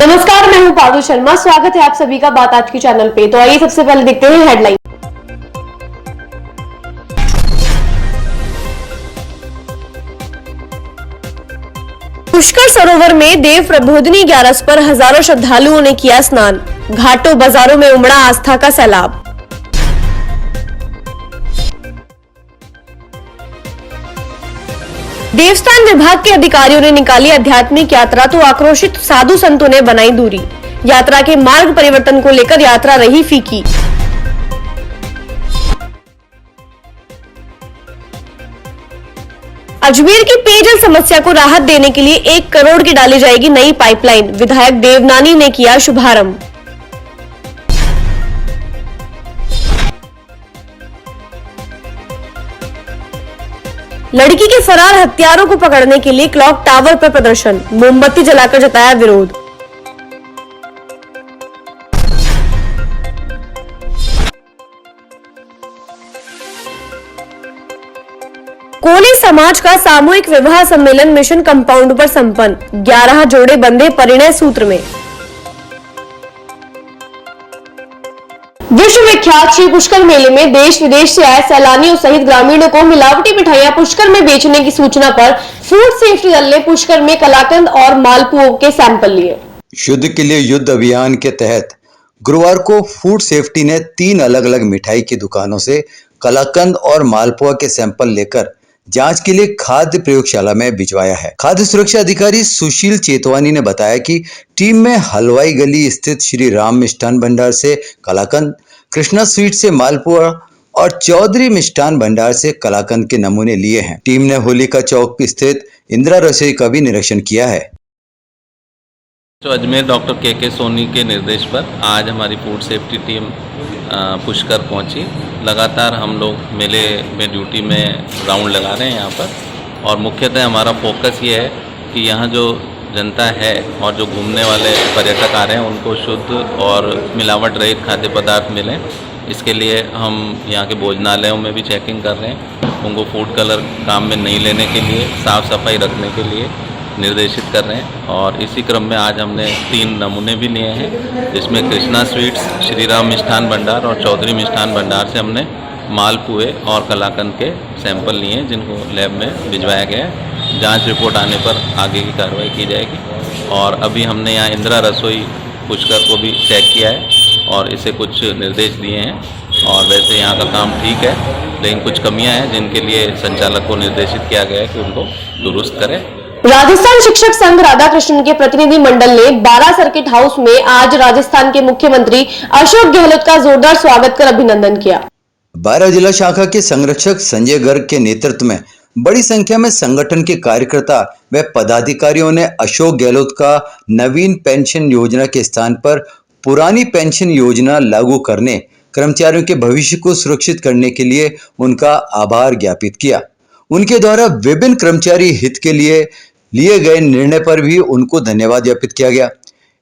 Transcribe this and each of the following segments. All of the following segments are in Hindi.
नमस्कार, मैं हूं पारुल शर्मा। स्वागत है आप सभी का बात आज के चैनल पे। तो आइए सबसे पहले देखते हैं हेडलाइन। पुष्कर सरोवर में देव प्रबोधिनी 11 पर हजारों श्रद्धालुओं ने किया स्नान। घाटों बाजारों में उमड़ा आस्था का सैलाब। देवस्थान विभाग के अधिकारियों ने निकाली आध्यात्मिक यात्रा तो आक्रोशित साधु संतों ने बनाई दूरी। यात्रा के मार्ग परिवर्तन को लेकर यात्रा रही फीकी। अजमेर की पेयजल समस्या को राहत देने के लिए 1 करोड़ की डाली जाएगी नई पाइपलाइन। विधायक देवनानी ने किया शुभारंभ। लड़की के फरार हत्यारों को पकड़ने के लिए क्लॉक टावर पर प्रदर्शन। मोमबत्ती जलाकर जताया विरोध। कोली समाज का सामूहिक विवाह सम्मेलन मिशन कंपाउंड पर संपन्न। 11 जोड़े बंधे परिणय सूत्र में। विश्व विख्यात श्री पुष्कर मेले में देश विदेश से आए सैलानियों सहित ग्रामीणों को मिलावटी मिठाइयां पुष्कर में बेचने की सूचना पर फूड सेफ्टी दल ने पुष्कर में कलाकंद और मालपुओं के सैंपल लिए। शुद्ध के लिए युद्ध अभियान के तहत गुरुवार को फूड सेफ्टी ने 3 अलग अलग मिठाई की दुकानों से कलाकंद और मालपुआ के सैंपल लेकर जांच के लिए खाद्य प्रयोगशाला में भिजवाया है। खाद्य सुरक्षा अधिकारी सुशील चेतवानी ने बताया कि टीम में हलवाई गली स्थित श्री राम मिष्ठान भंडार से कलाकंद, कृष्णा स्वीट से मालपुआ और चौधरी मिष्ठान भंडार से कलाकंद के नमूने लिए हैं। टीम ने होलिका चौक स्थित इंदिरा रसोई का भी निरीक्षण किया है। तो अजमेर डॉक्टर के सोनी के निर्देश पर आज हमारी फूड सेफ्टी टीम पुष्कर पहुंची। लगातार हम लोग मेले में ड्यूटी में राउंड लगा रहे हैं यहाँ पर, और मुख्यतः हमारा फोकस ये है कि यहाँ जो जनता है और जो घूमने वाले पर्यटक आ रहे हैं उनको शुद्ध और मिलावट रहित खाद्य पदार्थ मिलें। इसके लिए हम यहाँ के भोजनालयों में भी चेकिंग कर रहे हैं। उनको फूड कलर काम में नहीं लेने के लिए, साफ़ सफाई रखने के लिए निर्देशित कर रहे हैं। और इसी क्रम में आज हमने 3 नमूने भी लिए हैं, जिसमें कृष्णा स्वीट्स, श्री राम मिष्ठान भंडार और चौधरी मिष्ठान भंडार से हमने मालपुए और कलाकंद के सैंपल लिए हैं, जिनको लैब में भिजवाया गया है। जांच रिपोर्ट आने पर आगे की कार्रवाई की जाएगी। और अभी हमने यहाँ इंदिरा रसोई पुष्कर को भी चेक किया है और इसे कुछ निर्देश दिए हैं। और वैसे यहाँ का काम ठीक है, लेकिन कुछ कमियाँ हैं जिनके लिए संचालक को निर्देशित किया गया है कि उनको दुरुस्त करें। राजस्थान शिक्षक संघ राधाकृष्णन के प्रतिनिधि मंडल ने 12 सर्किट हाउस में आज राजस्थान के मुख्यमंत्री अशोक गहलोत का जोरदार स्वागत कर अभिनंदन किया। 12 जिला शाखा के संरक्षक संजय गर्ग के नेतृत्व में बड़ी संख्या में संगठन के कार्यकर्ता व पदाधिकारियों ने अशोक गहलोत का नवीन पेंशन योजना के स्थान पर पुरानी पेंशन योजना लागू करने, कर्मचारियों के भविष्य को सुरक्षित करने के लिए उनका आभार ज्ञापित किया। उनके द्वारा विभिन्न कर्मचारी हित के लिए गए निर्णय पर भी उनको धन्यवाद ज्ञापित किया गया।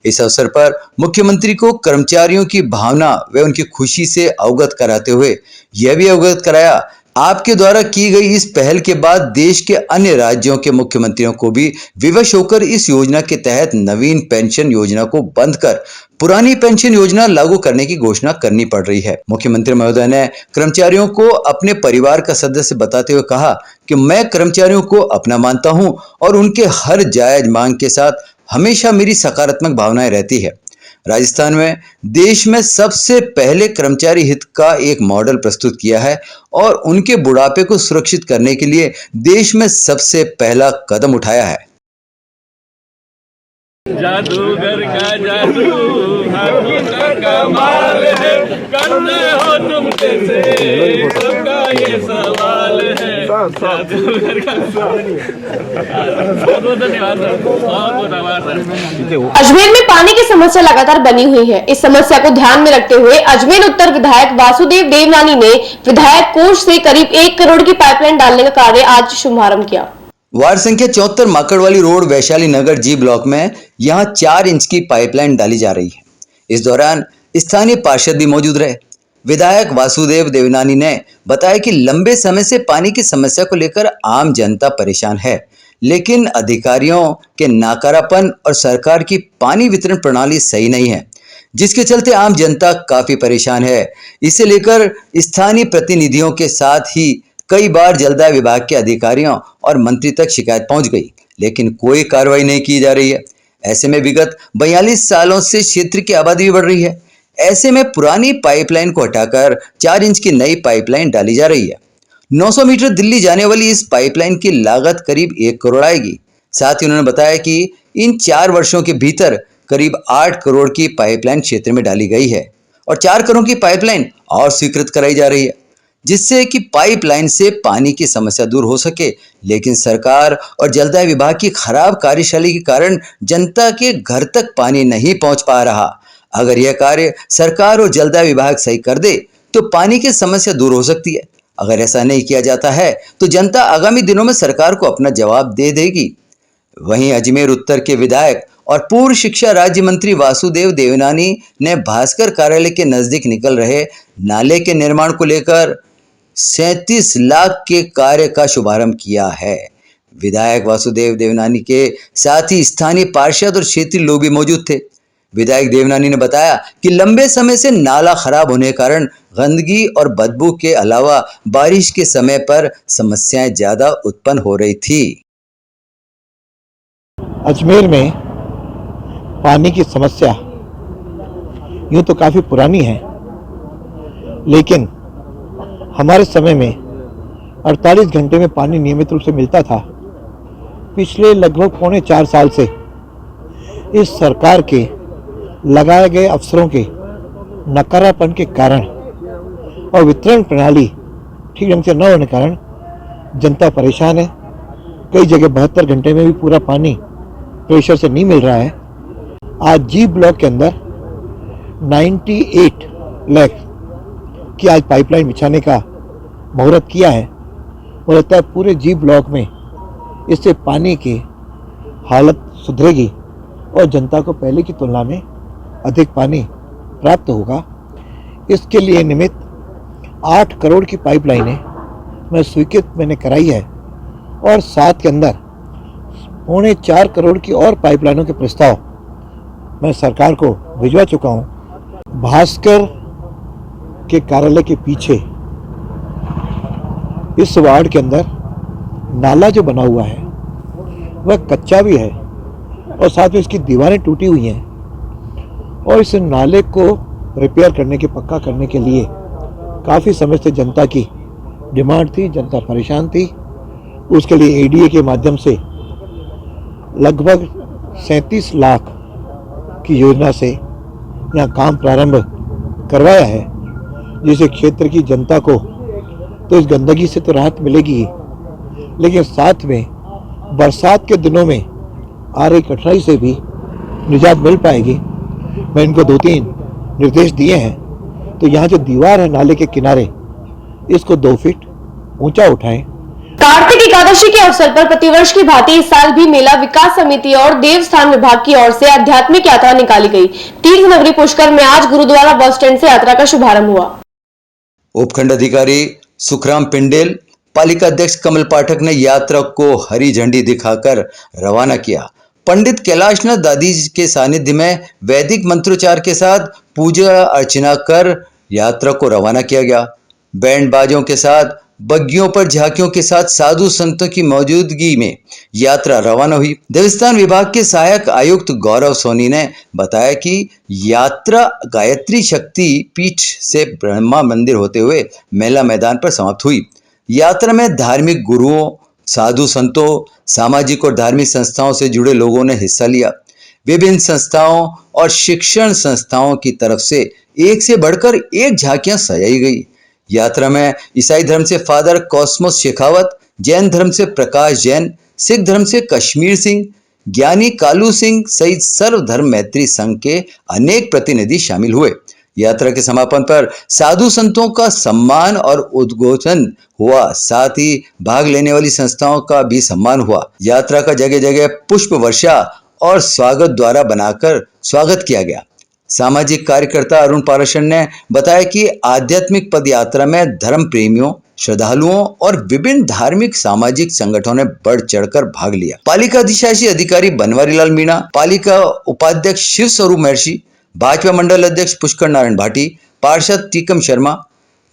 इस अवसर पर मुख्यमंत्री को कर्मचारियों की भावना व उनकी खुशी से अवगत कराते हुए यह भी अवगत कराया, आपके द्वारा की गई इस पहल के बाद देश के अन्य राज्यों के मुख्यमंत्रियों को भी विवश होकर इस योजना के तहत नवीन पेंशन योजना को बंद कर पुरानी पेंशन योजना लागू करने की घोषणा करनी पड़ रही है। मुख्यमंत्री महोदय ने कर्मचारियों को अपने परिवार का सदस्य बताते हुए कहा कि मैं कर्मचारियों को अपना मानता हूं और उनके हर जायज मांग के साथ हमेशा मेरी सकारात्मक भावनाएं रहती है। राजस्थान में देश में सबसे पहले कर्मचारी हित का एक मॉडल प्रस्तुत किया है और उनके बुढ़ापे को सुरक्षित करने के लिए देश में सबसे पहला कदम उठाया है। जादूगर का जादू हाथों का कमाल है, करने हो तुम कैसे सबका ये सवाल है। जादूगर का बहुत धन्यवाद सर, बहुत आभार सर। अजमेर में पानी की समस्या लगातार बनी हुई है। इस समस्या को ध्यान में रखते हुए अजमेर उत्तर विधायक वासुदेव देवनानी ने विधायक कोष से करीब 1 करोड़ की पाइपलाइन डालने का कार्य आज शुभारंभ किया। वार्ड संख्या 74 माकड़वाली रोड वैशाली नगर जी ब्लॉक में यहां 4 इंच की पाइपलाइन डाली जा रही है। इस दौरान स्थानीय पार्षद भी मौजूद रहे। विधायक वासुदेव देवनानी ने बताया कि लंबे समय से पानी की समस्या को लेकर आम जनता परेशान है, लेकिन अधिकारियों के नाकारापन और सरकार की पानी वितरण प्रणाली सही नहीं है, जिसके चलते आम जनता काफी परेशान है। इसे लेकर स्थानीय प्रतिनिधियों के साथ ही कई बार जलदाय विभाग के अधिकारियों और मंत्री तक शिकायत पहुंच गई, लेकिन कोई कार्रवाई नहीं की जा रही है। ऐसे में विगत 42 सालों से क्षेत्र की आबादी भी बढ़ रही है। ऐसे में पुरानी पाइपलाइन को हटाकर 4 इंच की नई पाइपलाइन डाली जा रही है। 900 मीटर दिल्ली जाने वाली इस पाइपलाइन की लागत करीब 1 करोड़ आएगी। साथ ही उन्होंने बताया कि इन 4 वर्षों के भीतर करीब 8 करोड़ की पाइपलाइन क्षेत्र में डाली गई है और 4 करोड़ की पाइपलाइन और स्वीकृत कराई जा रही है, जिससे कि पाइपलाइन से पानी की समस्या दूर हो सके। लेकिन सरकार और जलदाय विभाग की खराब कार्यशैली के कारण जनता के घर तक पानी नहीं पहुंच पा रहा। अगर यह कार्य सरकार और जलदाय विभाग सही कर दे तो पानी की समस्या दूर हो सकती है। अगर ऐसा नहीं किया जाता है तो जनता आगामी दिनों में सरकार को अपना जवाब दे देगी। वहीं अजमेर उत्तर के विधायक और पूर्व शिक्षा राज्य मंत्री वासुदेव देवनानी ने भास्कर कार्यालय के नजदीक निकल रहे नाले के निर्माण को लेकर 37 लाख के कार्य का शुभारंभ किया है। विधायक वासुदेव देवनानी के साथ ही स्थानीय पार्षद और क्षेत्रीय लोग भी मौजूद थे। विधायक देवनानी ने बताया कि लंबे समय से नाला खराब होने के कारण गंदगी और बदबू के अलावा बारिश के समय पर समस्याएं ज्यादा उत्पन्न हो रही थी। अजमेर में पानी की समस्या यूँ तो काफ़ी पुरानी है, लेकिन हमारे समय में 48 घंटे में पानी नियमित रूप से मिलता था। पिछले लगभग 3.25 साल से इस सरकार के लगाए गए अफसरों के नकारापन के कारण और वितरण प्रणाली ठीक ढंग से न होने के कारण जनता परेशान है। कई जगह 72 घंटे में भी पूरा पानी प्रेशर से नहीं मिल रहा है। आज जी ब्लॉक के अंदर 98 लाख की आज पाइपलाइन बिछाने का मुहूर्त किया है। मुझे लगता है पूरे जी ब्लॉक में इससे पानी की हालत सुधरेगी और जनता को पहले की तुलना में अधिक पानी प्राप्त होगा। इसके लिए निमित्त 8 करोड़ की पाइपलाइनें मैंने कराई है और साथ के अंदर 4.25 करोड़ की और पाइपलाइनों के प्रस्ताव मैं सरकार को भिजवा चुका हूँ। भास्कर के कार्यालय के पीछे इस वार्ड के अंदर नाला जो बना हुआ है वह कच्चा भी है और साथ में इसकी दीवारें टूटी हुई हैं और इस नाले को रिपेयर करने के पक्का करने के लिए काफ़ी समय से जनता की डिमांड थी, जनता परेशान थी। उसके लिए एडीए के माध्यम से लगभग 37 लाख की योजना से यहाँ काम प्रारंभ करवाया है, जिससे क्षेत्र की जनता को तो इस गंदगी से तो राहत मिलेगी ही, लेकिन साथ में बरसात के दिनों में आ रही कठिनाई से भी निजात मिल पाएगी। मैं इनको 2-3 निर्देश दिए हैं। तो यहाँ जो दीवार है नाले के किनारे, इसको 2 फीट ऊंचा उठाएं। कार्तिक एकादशी के अवसर पर प्रतिवर्ष की भांति इस साल भी मेला विकास समिति और देवस्थान विभाग की ओर से आध्यात्मिक यात्रा निकाली गई। तीर्थ नगरी पुष्कर में आज गुरुद्वारा बस स्टैंड से यात्रा का शुभारंभ हुआ। उपखंड अधिकारी सुखराम पिंडेल, पालिका अध्यक्ष कमल पाठक ने यात्रा को हरी झंडी दिखाकर रवाना किया। पंडित कैलाशनाथ दादी के सानिध्य में वैदिक मंत्रोच्चार के साथ पूजा अर्चना कर यात्रा को रवाना किया गया। बैंड बाजों के साथ, बग्गियों पर झांकियों के साथ साधु संतों की मौजूदगी में यात्रा रवाना हुई। देवस्थान विभाग के सहायक आयुक्त गौरव सोनी ने बताया कि यात्रा गायत्री शक्ति पीठ से ब्रह्मा मंदिर होते हुए मेला मैदान पर समाप्त हुई। यात्रा में धार्मिक गुरुओं, साधु संतों, सामाजिक और धार्मिक संस्थाओं से जुड़े लोगों ने हिस्सा लिया। विभिन्न संस्थाओं और शिक्षण संस्थाओं की तरफ से एक से बढ़कर एक झांकियां सजाई गई। यात्रा में ईसाई धर्म से फादर कॉस्मोस शेखावत, जैन धर्म से प्रकाश जैन, सिख धर्म से कश्मीर सिंह, ज्ञानी कालू सिंह सहित सर्वधर्म मैत्री संघ के अनेक प्रतिनिधि शामिल हुए। यात्रा के समापन पर साधु संतों का सम्मान और उद्घोषण हुआ, साथ ही भाग लेने वाली संस्थाओं का भी सम्मान हुआ। यात्रा का जगह जगह पुष्प वर्षा और स्वागत द्वारा बनाकर स्वागत किया गया। सामाजिक कार्यकर्ता अरुण पाराशर ने बताया कि आध्यात्मिक पद यात्रा में धर्म प्रेमियों, श्रद्धालुओं और विभिन्न धार्मिक सामाजिक संगठनों ने बढ़ चढ़कर भाग लिया। पालिका अधिशासी अधिकारी बनवारीलाल मीणा, पालिका उपाध्यक्ष शिव स्वरूप महर्षि, भाजपा मंडल अध्यक्ष पुष्कर नारायण भाटी, पार्षद टीकम शर्मा,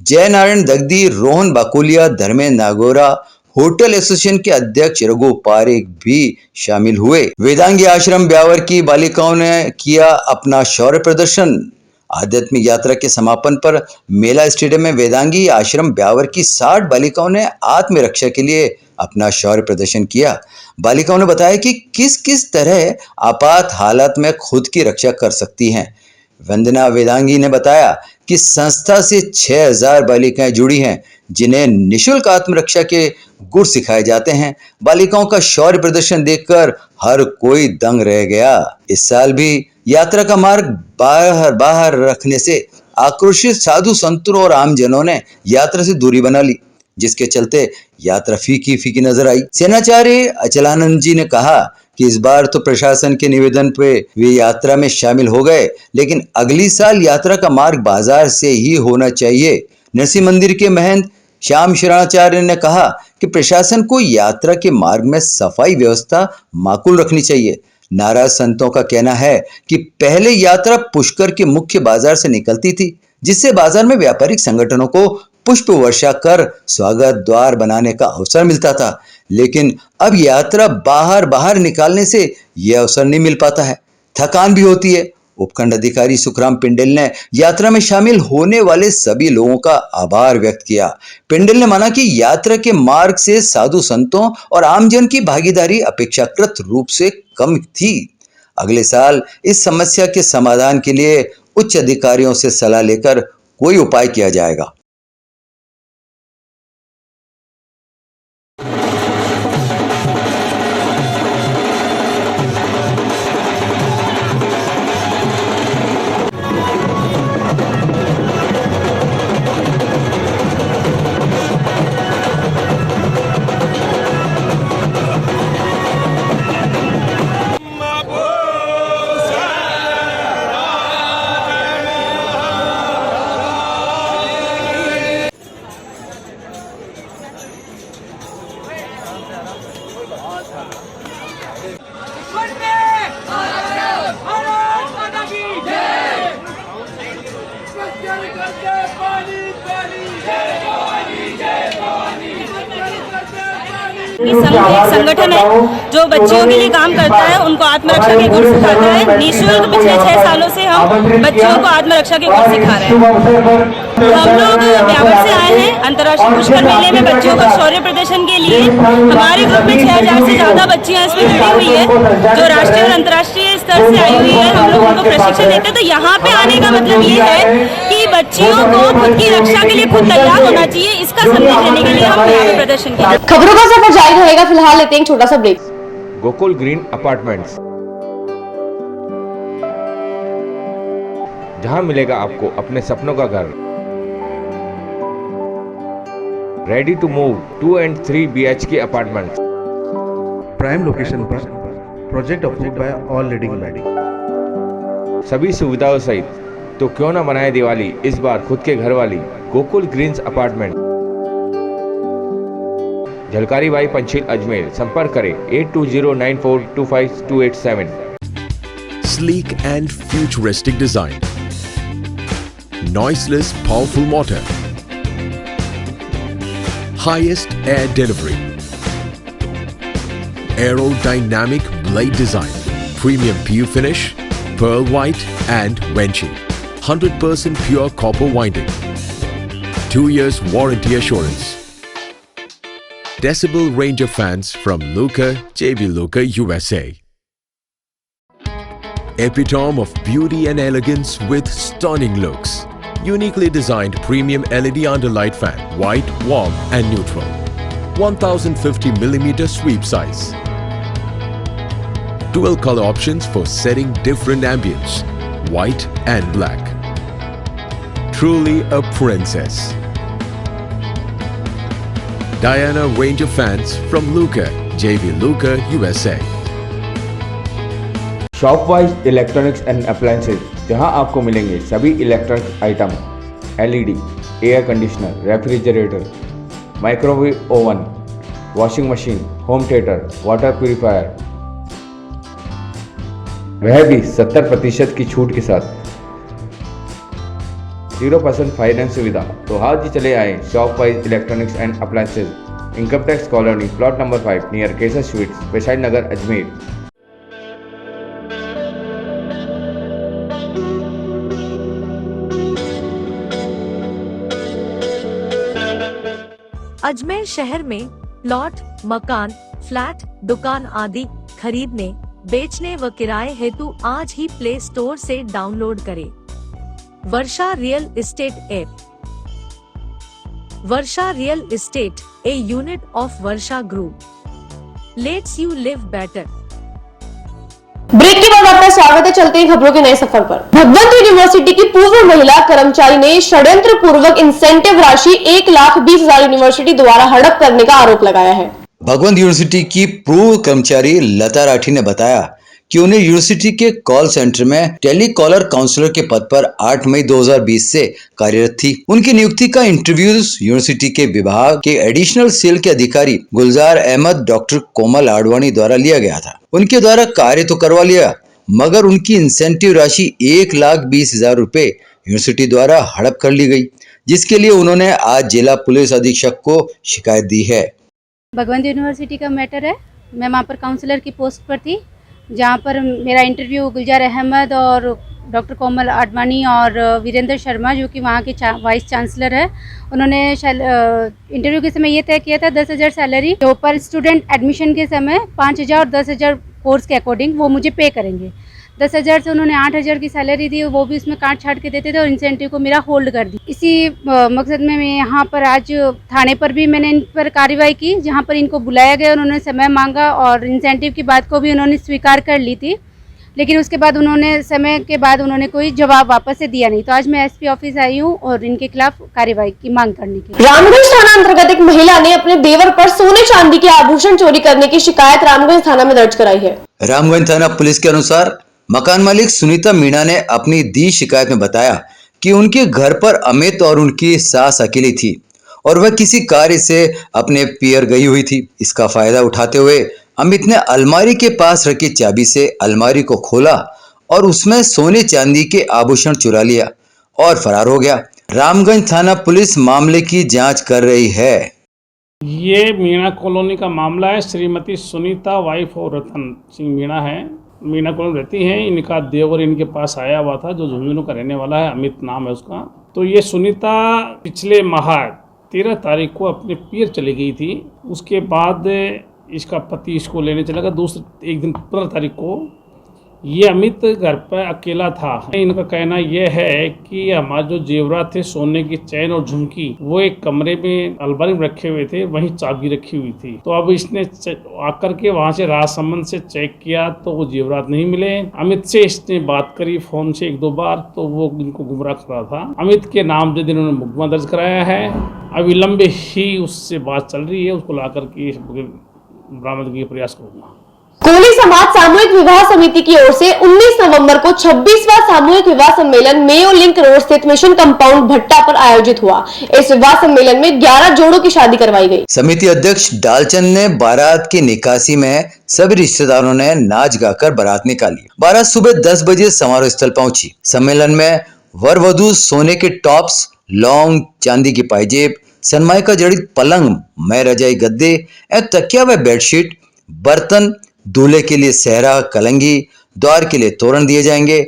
जय नारायण दगदी, रोहन बाकोलिया, धर्मेंद्र नागोरा, होटल एसोसिएशन के अध्यक्ष रघु पारेख भी शामिल हुए। वेदांगी आश्रम ब्यावर की बालिकाओं ने किया अपना शौर्य प्रदर्शन। आध्यात्मिक यात्रा के समापन पर मेला स्टेडियम में वेदांगी आश्रम ब्यावर की 60 बालिकाओं ने आत्मरक्षा के लिए अपना शौर्य प्रदर्शन किया। बालिकाओं ने बताया कि किस किस तरह आपात हालात में खुद की रक्षा कर सकती हैं। वंदना वेदांगी ने बताया कि संस्था से 6000 बालिकाएं जुड़ी हैं, जिन्हें निःशुल्क आत्मरक्षा के गुर सिखाए जाते हैं। बालिकाओं का शौर्य प्रदर्शन देखकर हर कोई दंग रह गया। इस साल भी यात्रा का मार्ग बाहर रखने से आक्रोशित साधु संतों और आमजनों ने यात्रा से दूरी बना ली, जिसके चलते यात्रा फीकी फीकी नजर आई। सेनाचार्य अचलानंद जी ने कहा कि इस बार तो प्रशासन के निवेदन पे वे यात्रा में शामिल हो गए, लेकिन अगली साल यात्रा का मार्ग बाजार से ही होना चाहिए। नरसिंह मंदिर के महंत श्याम शरणाचार्य ने कहा कि प्रशासन को यात्रा के मार्ग में सफाई व्यवस्था माकूल रखनी चाहिए। नाराज संतों का कहना है कि पहले यात्रा पुष्कर के मुख्य बाजार से निकलती थी, जिससे बाजार में व्यापारिक संगठनों को पुष्प वर्षा कर स्वागत द्वार बनाने का अवसर मिलता था, लेकिन अब यात्रा बाहर निकालने से यह अवसर नहीं मिल पाता है। थकान भी होती है। उपखंड अधिकारी सुखराम पिंडल ने यात्रा में शामिल होने वाले सभी लोगों का आभार व्यक्त किया। पिंडल ने माना कि यात्रा के मार्ग से साधु संतों और आमजन की भागीदारी अपेक्षाकृत रूप से कम थी। अगले साल इस समस्या के समाधान के लिए उच्च अधिकारियों से सलाह लेकर कोई उपाय किया जाएगा। संघ एक संगठन है जो बच्चियों के लिए काम करता है, उनको आत्मरक्षा के गुण सिखाता है। निःशुल्क पिछले 6 सालों से हम बच्चियों को आत्मरक्षा के गुण सिखा रहे हैं। हम लोग ब्यावर से आए हैं अंतर्राष्ट्रीय पुष्कर मेले में बच्चियों का शौर्य प्रदर्शन के लिए। हमारे ग्रुप में 6000 से ज्यादा बच्चियां इसमें जुड़ी हुई है, जो राष्ट्रीय और अंतर्राष्ट्रीय स्तर से आई हुई है। हम लोग उनको प्रशिक्षण देते हैं। तो यहाँ पे आने का मतलब ये है कि बच्चियों को खुद की रक्षा के लिए खुद तैयार होना चाहिए। इसका संदेश देने के लिए हम यहाँ पे प्रदर्शन किया। खबरों का सफर जारी रहेगा। फिलहाल लेते हैं एक छोटा सा ब्रेक। गोकुल ग्रीन अपार्टमेंट्स, जहां मिलेगा आपको अपने सपनों का घर। Ready to move 2 and 3 BHK apartments. Prime location पर project approved by all leading body. सभी सुविधाओं सहित तो क्यों ना मनाए दिवाली इस बार खुद के घर वाली। Gokul Greens Apartment, Jhalkari Bai Panchsheel Ajmer. संपर्क करें 8209425287। Sleek and futuristic design, noiseless powerful motor, highest air delivery, aerodynamic blade design, premium PU finish, pearl white and Venchi, 100% pure copper winding, 2 years warranty assurance. Decibel Ranger fans from Luca, JB Luca, USA. Epitome of beauty and elegance with stunning looks. Uniquely designed premium LED underlight fan, white, warm and neutral. 1050mm sweep size. Dual color options for setting different ambience, white and black. Truly a princess. Diana Ranger fans from Luca, JV Luca, USA. Shop wise electronics and appliances, जहां आपको मिलेंगे सभी electronic item, LED, air conditioner, refrigerator, microwave oven, washing machine, home theatre, water purifier, वह भी 70% की छूट के साथ, 0% फाइनेंस सुविधा। तो आज ही चले आए shop wise electronics and appliances, income tax colony, plot number 5 near Kesar sweets, Vaishali Nagar, Ajmer. Ajmer शहर में प्लॉट, मकान, फ्लैट, दुकान आदि खरीदने, बेचने व किराए हेतु आज ही प्ले स्टोर से डाउनलोड करें Varsha real estate app. Varsha real estate, a unit of Varsha group, let's you live better. Break के बाद आपका स्वागत है। चलते हैं खबरों के नए सफर पर। भगवंत यूनिवर्सिटी की पूर्व महिला कर्मचारी ने षड्यंत्र पूर्वक इंसेंटिव राशि 1,20,000 यूनिवर्सिटी द्वारा हड़प करने का आरोप लगाया है। भगवंत यूनिवर्सिटी की पूर्व कर्मचारी लता राठी ने बताया कि उन्हें यूनिवर्सिटी के कॉल सेंटर में टेलीकॉलर काउंसलर के पद पर 8 मई 2020 से कार्यरत थी। उनकी नियुक्ति का इंटरव्यू यूनिवर्सिटी के विभाग के एडिशनल सेल के अधिकारी गुलजार अहमद डॉक्टर कोमल आडवाणी द्वारा लिया गया था। उनके द्वारा कार्य तो करवा लिया, मगर उनकी इंसेंटिव राशि 1,20,000 रुपए यूनिवर्सिटी द्वारा हड़प कर ली गई, जिसके लिए उन्होंने आज जिला पुलिस अधीक्षक को शिकायत दी है। भगवंत यूनिवर्सिटी का मैटर है। मैं वहाँ पर काउंसलर की पोस्ट पर थी, जहाँ पर मेरा इंटरव्यू गुलजार अहमद और डॉक्टर कोमल आडवाणी और वीरेंद्र शर्मा, जो कि वहाँ के वाइस चांसलर है, उन्होंने इंटरव्यू के समय ये तय किया था 10,000 सैलरी जो पर स्टूडेंट एडमिशन के समय 5,000 और 10,000 कोर्स के अकॉर्डिंग वो मुझे पे करेंगे। 10,000 से उन्होंने 8,000 की सैलरी दी, वो भी उसमें काट छाट के देते थे और इंसेंटिव को मेरा होल्ड कर दी। इसी मकसद में मैं यहाँ पर आज थाने पर भी मैंने इन पर कार्रवाई की, जहाँ पर इनको बुलाया गया, उन्होंने समय मांगा और इंसेंटिव की बात को भी उन्होंने स्वीकार कर ली थी, लेकिन उसके बाद उन्होंने समय के बाद उन्होंने कोई जवाब वापस से दिया नहीं। तो आज मैं SP ऑफिस आई हूँ और इनके खिलाफ कार्रवाई की मांग करने की। रामगंज थाना अंतर्गत एक महिला ने अपने देवर पर सोने चांदी के आभूषण चोरी करने की शिकायत रामगंज थाना में दर्ज कराई है। रामगंज थाना पुलिस के अनुसार मकान मालिक सुनीता मीणा ने अपनी दी शिकायत में बताया कि उनके घर पर अमित और उनकी सास अकेली थी और वह किसी कार्य से अपने पियर गई हुई थी। इसका फायदा उठाते हुए अमित ने अलमारी के पास रखी चाबी से अलमारी को खोला और उसमें सोने चांदी के आभूषण चुरा लिया और फरार हो गया। रामगंज थाना पुलिस मामले की जांच कर रही है। ये मीणा कॉलोनी का मामला है। श्रीमती सुनीता वाइफ और रतन सिंह मीणा है, मीणा कॉलोनी रहती हैं। इनका देवर इनके पास आया हुआ था, जो झुंझुनू का रहने वाला है, अमित नाम है उसका। तो ये सुनीता पिछले माह 13 तारीख को अपने पियर चली गई थी। उसके बाद इसका पति इसको लेने चला गया। एक दिन 15 तारीख को ये अमित घर पर अकेला था। इनका कहना यह है कि हमारे जो जेवरात थे, सोने की चैन और झुमकी, वो एक कमरे में अलमारी में रखे हुए थे, वहीं चाबी रखी हुई थी। तो अब इसने आकर के वहां से राजसमंद से चेक किया तो वो जेवरात नहीं मिले। अमित से इसने बात करी फोन से 1-2 बार, तो वो इनको गुमराह कर रहा था। अमित के नाम से इन्होंने मुकदमा दर्ज कराया है। अविलंब ही उससे बात चल रही है, उसको ला करके बरामदगी का प्रयास करूंगा। कोली समाज सामूहिक विवाह समिति की ओर से 19 नवंबर को 26वां सामूहिक विवाह सम्मेलन मेयो लिंक रोड स्थित मिशन कंपाउंड भट्टा पर आयोजित हुआ। इस विवाह सम्मेलन में 11 जोड़ों की शादी करवाई गई। समिति अध्यक्ष डालचंद ने बारात की निकासी में सभी रिश्तेदारों ने नाच गाकर बारात निकाली। बारात सुबह 10 बजे समारोह स्थल पहुंची। सम्मेलन में वर वधू सोने के टॉप्स, लौंग, चांदी की पायजेब, सनमाइका जड़ित पलंग, मैं रजाई गद्दे, एक तकिया व बेडशीट, बर्तन, दूल्हे के लिए सहरा, कलंगी, द्वार के लिए तोरण दिए जाएंगे।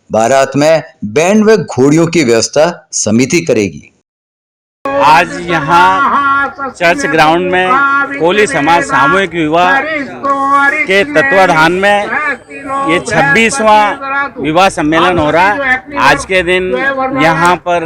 बारात में बैंड व घोड़ियों की व्यवस्था समिति करेगी। आज यहाँ चर्च ग्राउंड में कोली समाज सामूहिक विवाह के तत्वाधान में ये 26वां विवाह सम्मेलन हो रहा है। आज के दिन यहाँ पर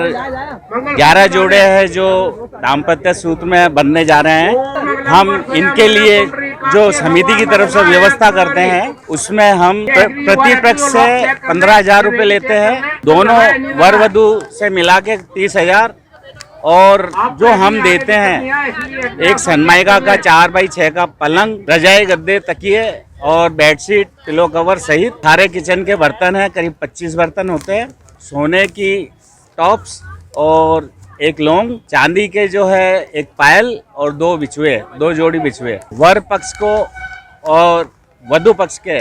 11 जोड़े हैं जो दाम्पत्य सूत्र में बनने जा रहे हैं। हम इनके लिए जो समिति की तरफ से व्यवस्था करते हैं, उसमें हम प्रति पक्ष से 15,000 रुपये लेते हैं। दोनों वर वधू से मिला के 30,000, और जो हम देते हैं एक सनमाइका का 4x6 का पलंग, रजाई गद्दे, तकिए और बेडशीट, पिलो कवर सहित सारे किचन के बर्तन हैं। करीब 25 बर्तन होते हैं। सोने की टॉप्स और एक लौंग, चांदी के जो है एक पायल और 2 बिछुए, 2 जोड़ी बिछुए। वर पक्ष को और वधु पक्ष के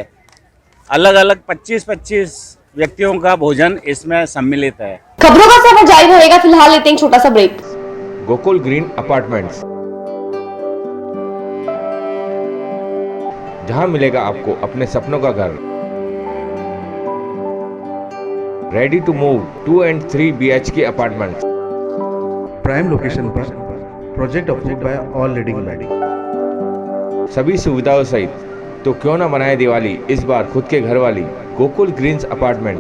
अलग अलग 25-25 व्यक्तियों का भोजन इसमें सम्मिलित है। खबरों का सफर जारी रहेगा, फिलहाल लेते हैं छोटा सा ब्रेक। गोकुल ग्रीन अपार्टमेंट्स, जहां मिलेगा आपको अपने सपनों का घर। Ready to move 2 and 3 BHK apartments. Prime location पर project approved by all leading maddy. सभी सुविधाओं सहित तो क्यों ना मनाए दिवाली इस बार खुद के घर वाली। Gokul Greens Apartment,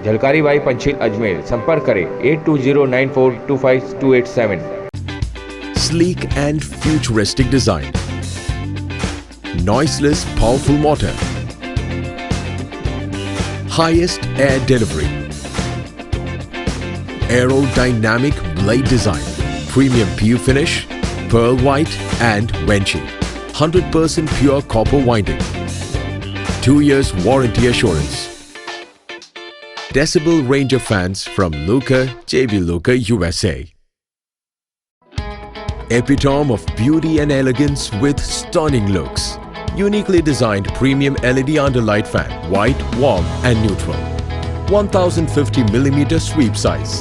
Jhalkari Bai Panchsheel Ajmer. संपर्क करें 8209425287। Sleek and futuristic design. Noiseless, powerful motor. Highest air delivery. Aerodynamic blade design. Premium PU finish, pearl white and Venchi. 100% pure copper winding. 2 years warranty assurance. Decibel Ranger fans from Luca, JB Luca, USA. Epitome of beauty and elegance with stunning looks. Uniquely designed premium LED underlight fan, white, warm and neutral. 1050mm sweep size.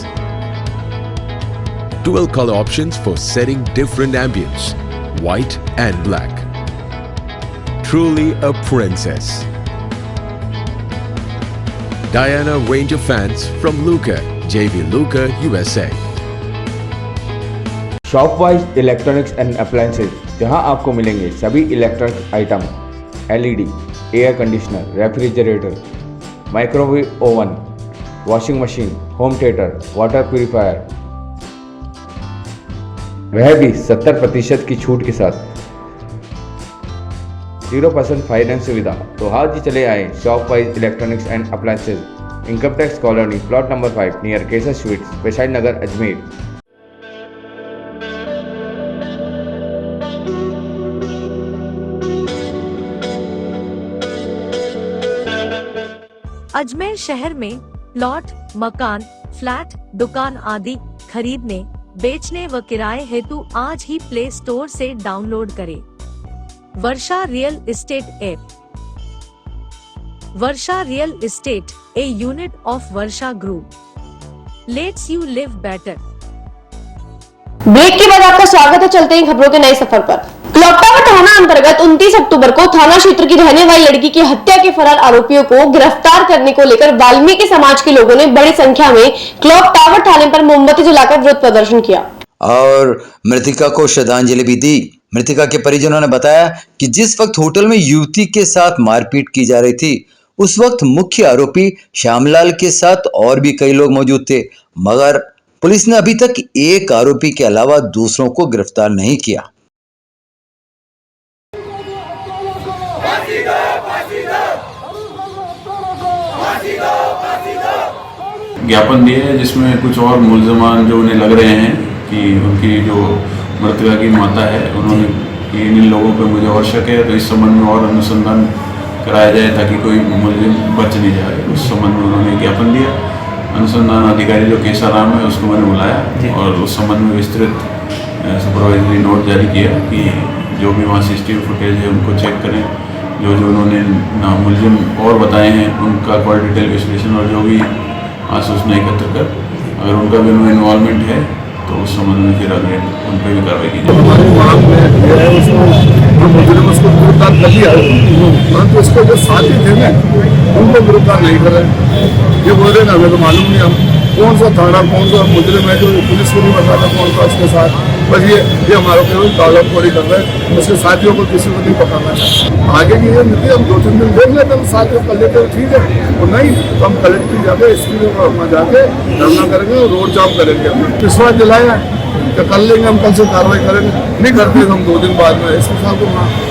Dual color options for setting different ambience, white and black. Truly a princess. Diana Ranger fans from Luca, JV Luca, USA. Shopwise electronics and appliances, जहां आपको मिलेंगे सभी electronic item, LED, air conditioner, refrigerator, microwave oven, washing machine, home theatre, water purifier, वह भी 70% की छूट के साथ। 0% फाइनेंस सुविधा। तो आज ही चले आए Shopwise electronics and appliances, income tax colony, plot number 5 near Kesar sweets, Vaishali Nagar, Ajmer. Ajmer शहर में प्लॉट, मकान, फ्लैट, दुकान आदि खरीदने, बेचने व किराए हेतु आज ही प्ले स्टोर से डाउनलोड करें Varsha real estate app. Varsha real estate, a unit of Varsha group. Let's you live better. Break के बाद आपका स्वागत है। चलते हैं खबरों के नए सफर पर। क्लॉक टावर थाना अंतर्गत 29 अक्टूबर को थाना क्षेत्र की रहने वाली लड़की की हत्या के फरार आरोपियों को गिरफ्तार करने को लेकर वाल्मीकि समाज के लोगों ने बड़ी संख्या में क्लॉक टावर थाने पर मोमबत्ती जलाकर विरोध प्रदर्शन किया और मृतिका को श्रद्धांजलि भी दी। मृतिका के परिजनों ने बताया कि जिस वक्त होटल में युवती के साथ मारपीट की जा रही थी, उस वक्त मुख्य आरोपी श्यामलाल के साथ और भी कई लोग मौजूद थे, मगर पुलिस ने अभी तक एक आरोपी के अलावा दूसरों को गिरफ्तार नहीं किया। ज्ञापन दिए है जिसमें कुछ और मुलजमान जो उन्हें लग रहे हैं कि उनकी जो मृतका की माता है, उन्होंने कि इन लोगों पे मुझे और शक है, तो इस संबंध में और अनुसंधान कराया जाए ताकि कोई मुलजिम बच नहीं जाए। उस संबंध में उन्होंने ज्ञापन दिया। अनुसंधान अधिकारी जो केसाराम है उसको मैंने बुलाया और उस संबंध में विस्तृत सुपरवाइजरी नोट जारी किया कि जो भी वहाँ CCTV फुटेज है उनको चेक करें। जो उन्होंने मुलजिम और बताए हैं उनका कॉल डिटेल विश्लेषण और जो भी आसूचना एकत्र कर, अगर उनका भी उनमें इन्वॉल्वमेंट है तो उस संबंध में फिर अगले उन पर भी कार्रवाई की जाए। परंतु इसको जो साथी थे ना उनको गिरफ्तार नहीं कर रहे। ये बोल रहे ना, हमें तो मालूम नहीं हम कौन सा थाना कौन सा मुजरिम है जो पुलिस को नहीं बताता कौन सा उसके साथ। बस ये हमारा केवल तालाबखोरी कर रहे हैं, उसके साथियों को किसी को नहीं पकड़ना चाहते। आगे की ये नीति हम 2-3 दिन देख लेते हैं, साथियों कर लेते हैं, ठीक है। और नहीं तो हम कलेक्ट्री जाके एसपी को जाके धरना करेंगे और रोड जाम करेंगे। विश्वास दिलाया तो कर लेंगे, हम कल से कार्रवाई करेंगे। नहीं करते हम 2 दिन बाद में एसपी साहब को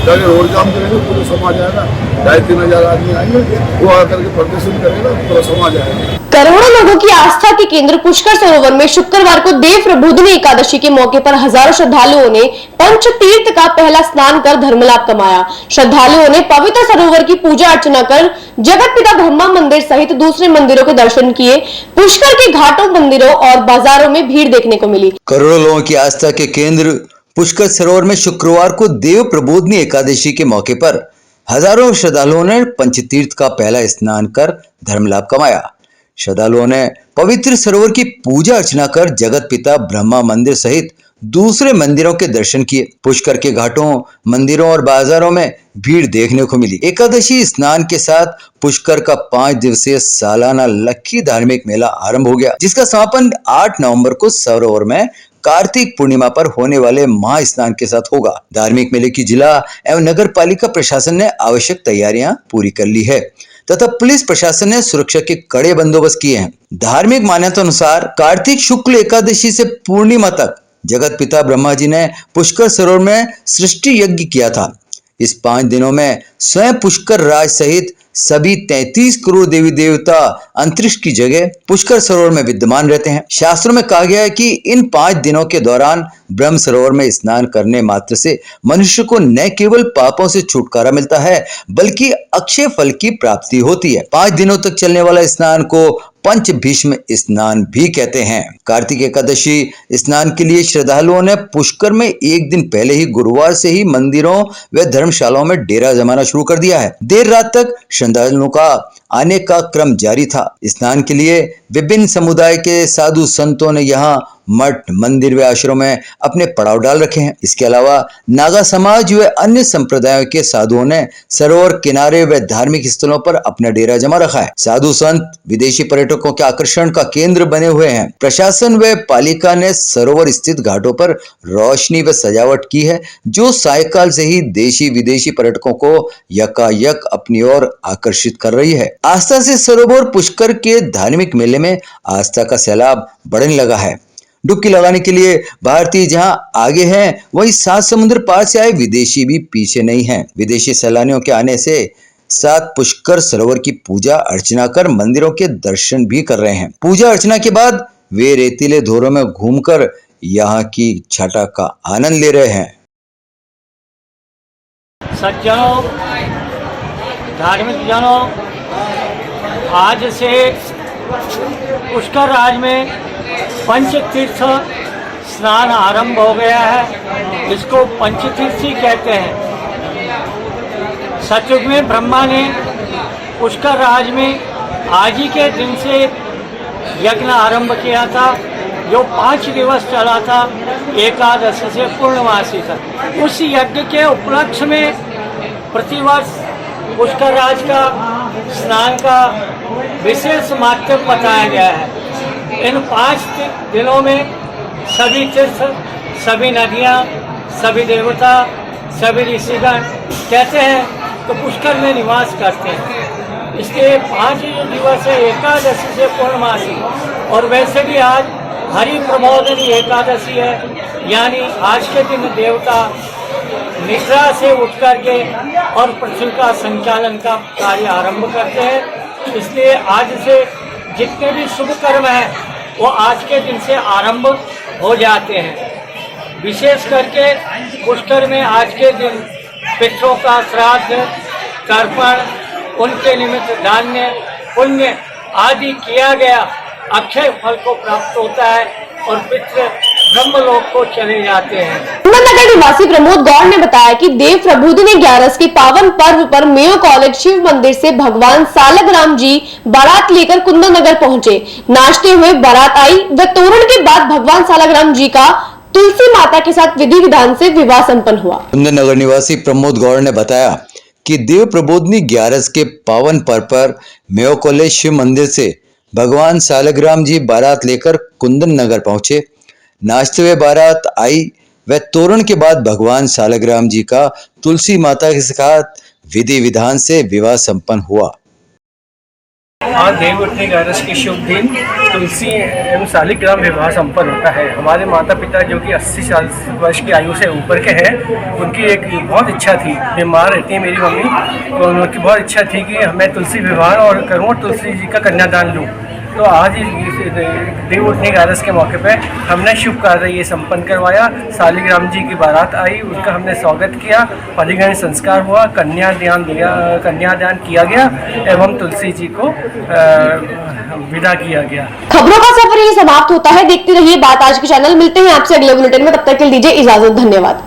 जाके रोड जाम करेंगे, पूरा समाज आएगा। 2,500-3,000 आदमी आएंगे, वो आकर के प्रदर्शन करेगा, पूरा समाज आएगा। करोड़ों लोगों की आस्था के केंद्र पुष्कर सरोवर में शुक्रवार को देव प्रबोधिनी एकादशी के मौके पर हजारों श्रद्धालुओं ने पंच तीर्थ का पहला स्नान कर धर्मलाभ कमाया। श्रद्धालुओं ने पवित्र सरोवर की पूजा अर्चना कर जगत पिता ब्रह्मा मंदिर सहित दूसरे मंदिरों के दर्शन किए। पुष्कर के घाटों, मंदिरों और बाजारों में भीड़ देखने को मिली। करोड़ों लोगों की आस्था के केंद्र पुष्कर सरोवर में शुक्रवार को देव प्रबोधिनी एकादशी के मौके पर हजारों श्रद्धालुओं ने पंचतीर्थ का पहला स्नान कर धर्मलाभ कमाया। श्रद्धालुओं ने पवित्र सरोवर की पूजा अर्चना कर जगत पिता ब्रह्मा मंदिर सहित दूसरे मंदिरों के दर्शन किए। पुष्कर के घाटों, मंदिरों और बाजारों में भीड़ देखने को मिली। एकादशी स्नान के साथ पुष्कर का 5 दिवसीय सालाना लक्की धार्मिक मेला आरंभ हो गया, जिसका समापन 8 नवंबर को सरोवर में कार्तिक पूर्णिमा पर होने वाले महास्नान के साथ होगा। धार्मिक मेले की जिला एवं नगर पालिका प्रशासन ने आवश्यक तैयारियां पूरी कर ली है तथा पुलिस प्रशासन ने सुरक्षा के कड़े बंदोबस्त किए हैं। धार्मिक मान्यता अनुसार कार्तिक शुक्ल एकादशी से पूर्णिमा तक जगत पिता ब्रह्मा जी ने पुष्कर सरोवर में सृष्टि यज्ञ किया था। इस 5 दिनों में स्वयं पुष्कर राज सहित सभी 33 करोड़ देवी देवता अंतरिक्ष की जगह पुष्कर सरोवर में विद्यमान रहते हैं। शास्त्रों में कहा गया है कि इन 5 दिनों के दौरान ब्रह्म सरोवर में स्नान करने मात्र से मनुष्य को न केवल पापों से छुटकारा मिलता है बल्कि अक्षय फल की प्राप्ति होती है। 5 दिनों तक चलने वाला स्नान को पंच भीष्म स्नान भी कहते हैं। कार्तिक एकादशी स्नान के लिए श्रद्धालुओं ने पुष्कर में एक दिन पहले ही गुरुवार से ही मंदिरों व धर्मशालाओं में डेरा जमाना शुरू कर दिया है। देर रात तक श्रद्धालुओं का आने का क्रम जारी था। स्नान के लिए विभिन्न समुदाय के साधु संतों ने यहाँ मठ, मंदिर व आश्रम में अपने पड़ाव डाल रखे हैं। इसके अलावा नागा समाज व अन्य संप्रदायों के साधुओं ने सरोवर किनारे व धार्मिक स्थलों पर अपना डेरा जमा रखा है। साधु संत विदेशी पर्यटकों के आकर्षण का केंद्र बने हुए हैं। प्रशासन व पालिका ने सरोवर स्थित घाटों पर रोशनी व सजावट की है, जो सायकाल से ही देशी विदेशी पर्यटकों को यकायक अपनी ओर आकर्षित कर रही है। आस्था से सरोवर पुष्कर के धार्मिक मेले में आस्था का सैलाब बढ़ने लगा है। डुबकी लगाने के लिए भारतीय जहां आगे हैं, वहीं 7 समुद्र पार से आए विदेशी भी पीछे नहीं हैं। विदेशी सैलानियों के आने से साथ पुष्कर सरोवर की पूजा अर्चना कर मंदिरों के दर्शन भी कर रहे हैं। पूजा अर्चना के बाद वे रेतीले धोरों में घूमकर यहाँ की छटा का आनंद ले रहे हैं। सज्जनों, धार्मिक जनों, आज से पुष्कर राज में पंचतीर्थ स्नान आरंभ हो गया है। इसको पंचतीर्थी कहते हैं। सतयुग में ब्रह्मा ने पुष्कर राज में आज ही के दिन से यज्ञ आरंभ किया था, जो 5 दिवस चला था, एकादशी से पूर्णमासी तक। उस यज्ञ के उपलक्ष्य में प्रतिवर्ष पुष्कर राज का स्नान का विशेष महत्व बताया गया है। इन 5 दिनों में सभी तीर्थ, सभी नदियाँ, सभी देवता, सभी ऋषिगण कहते हैं तो पुष्कर में निवास करते हैं। इसलिए 5 दिवस है एकादशी से पूर्णमासी, और वैसे भी आज हरि प्रबोधिनी एकादशी है, यानी आज के दिन देवता निद्रा से उठ करके और पृथ्वी का संचालन का कार्य आरंभ करते हैं। इसलिए आज से जितने भी शुभ कर्म हैं वो आज के दिन से आरंभ हो जाते हैं। विशेष करके पुष्कर में आज के दिन पितरों का श्राद्ध, तर्पण, उनके निमित्त धान्य, पुण्य आदि किया गया अक्षय फल को प्राप्त होता है और पितृ ब्रह्मलोक को चले जाते हैं। नगर निवासी प्रमोद गौड़ ने बताया कि देव प्रबोधिनी 11 के पावन पर्व पर मेयो कॉलेज शिव मंदिर से भगवान सालग्राम जी बारात लेकर कुंदन नगर पहुंचे। नाचते हुए बारात आई व तोरण के बाद भगवान सालग्राम जी का तुलसी माता के साथ विधि विधान से विवाह संपन्न हुआ। कुंदन नगर निवासी प्रमोद गौड़ ने बताया कि देव प्रबोधिनी 11 के पावन पर्व पर मेयो कॉलेज शिव मंदिर से भगवान सालग्राम जी बारात लेकर कुंदन नगर पहुंचे। नाचते हुए बारात आई व तोरण के बाद भगवान सालग्राम जी का तुलसी माता के साथ विधि विधान से विवाह संपन्न हुआ। आज देवउठनी 11 के शुभ दिन तुलसी एवं सालिग्राम विवाह संपन्न होता है। हमारे माता पिता जो कि 80 वर्ष की आयु से ऊपर के हैं, उनकी एक बहुत इच्छा थी, बीमार रहती है मेरी मम्मी, तो उनकी बहुत इच्छा थी कि मैं तुलसी विवाह और करूँ और तुलसी जी का कन्यादान लूँ। तो आज इस देव उठनी ग्यारस के मौके पे हमने शुभ कार्य ये संपन्न करवाया। शालिग्राम जी की बारात आई, उसका हमने स्वागत किया, परिगण संस्कार हुआ, कन्यादान किया गया एवं तुलसी जी को विदा किया गया। खबरों का सफर यही समाप्त होता है। देखते रहिए बात आज के चैनल। मिलते हैं आपसे अगले बुलेटिन में, तब तक के लिए दीजिए इजाजत। धन्यवाद।